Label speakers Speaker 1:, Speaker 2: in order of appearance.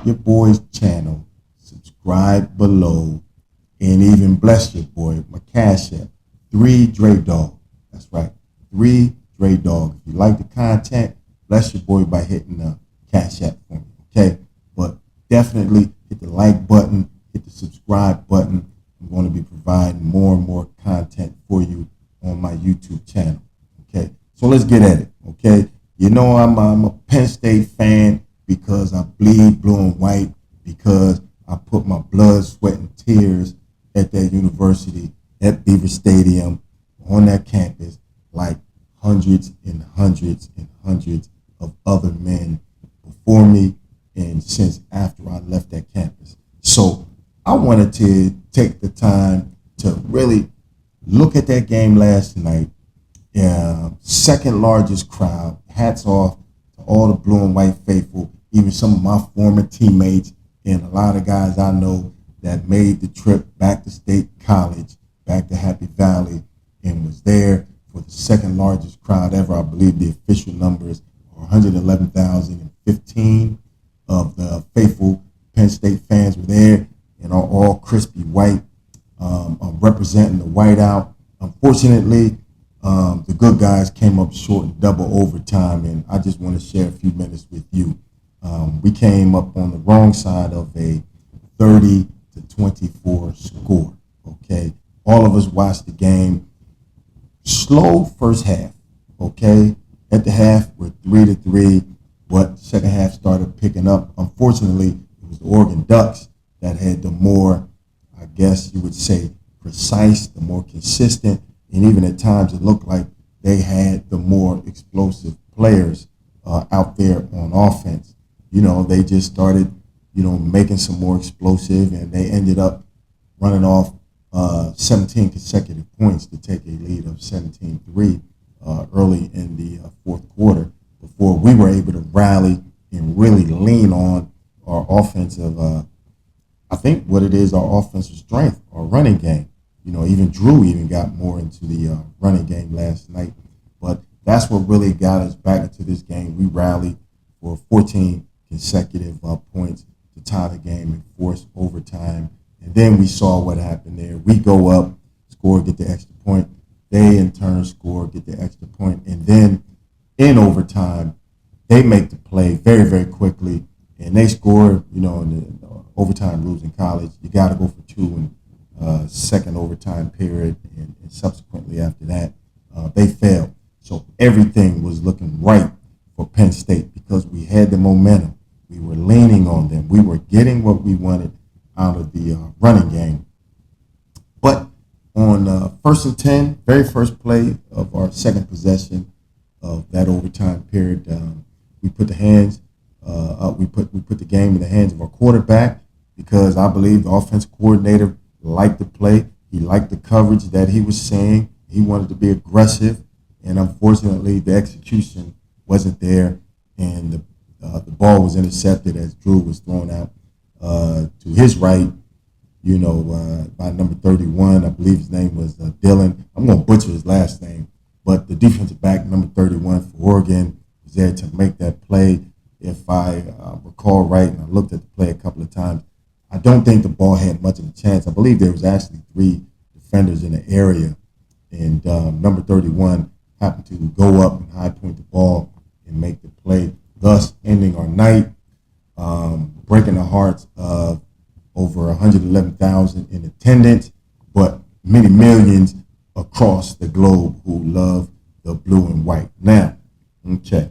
Speaker 1: out your boy's channel, subscribe below, and even bless your boy, my cash app, 3 Dre Dog. That's right, 3 Dre Dog. If you like the content, bless your boy by hitting the cash app for me, okay? But definitely hit the like button, hit the subscribe button. I'm going to be providing more and more content for you on my YouTube channel, okay? So let's get at it, okay? You know I'm a Penn State fan because I bleed blue and white, because I put my blood, sweat, and tears at that university, at Beaver Stadium, on that campus, like hundreds and hundreds and hundreds of other men before me and since after I left that campus. So I wanted to take the time to really look at that game last night. Second largest crowd. Hats off to all the blue and white faithful, even some of my former teammates and a lot of guys I know that made the trip back to State College, back to Happy Valley, and was there for the second largest crowd ever. I believe the official numbers are 111,015 of the faithful Penn State fans were there and are all crispy white, representing the whiteout. Unfortunately, the good guys came up short in double overtime, and I just want to share a few minutes with you. We came up on the wrong side of a 30-24 score, okay? All of us watched the game. Slow first half, okay? At the half, we're 3-3, but second half started picking up. Unfortunately, it was the Oregon Ducks that had the more, I guess you would say, precise, the more consistent, and even at times it looked like they had the more explosive players out there on offense. You know, they just started, making some more explosive, and they ended up running off 17 consecutive points to take a lead of 17-3 early in the fourth quarter before we were able to rally and really lean on our offensive, I think what it is, our offensive strength, our running game. Even Drew even got more into the running game last night. But that's what really got us back into this game. We rallied for 14 consecutive points to tie the game and force overtime. And then we saw what happened there. We go up, score, get the extra point. They, in turn, score, get the extra point. And then in overtime, they make the play very, very quickly. And they score, in the overtime rules in college. You got to go for two in second overtime period. And subsequently after that, they failed. So everything was looking right for Penn State because we had the momentum. We were leaning on them. We were getting what we wanted out of the running game. But on 1st and 10, very first play of our second possession of that overtime period, we put the hands we put the game in the hands of our quarterback because I believe the offensive coordinator liked the play. He liked the coverage that he was seeing. He wanted to be aggressive, and unfortunately, the execution wasn't there, and the ball was intercepted as Drew was thrown out to his right, by number 31. I believe his name was Dylan. I'm going to butcher his last name, but the defensive back, number 31 for Oregon, was there to make that play. If I recall right, and I looked at the play a couple of times, I don't think the ball had much of a chance. I believe there was actually 3 defenders in the area, and number 31 happened to go up and high point the ball and make the play, thus ending our night, breaking the hearts of over 111,000 in attendance, but many millions across the globe who love the blue and white. Now, okay,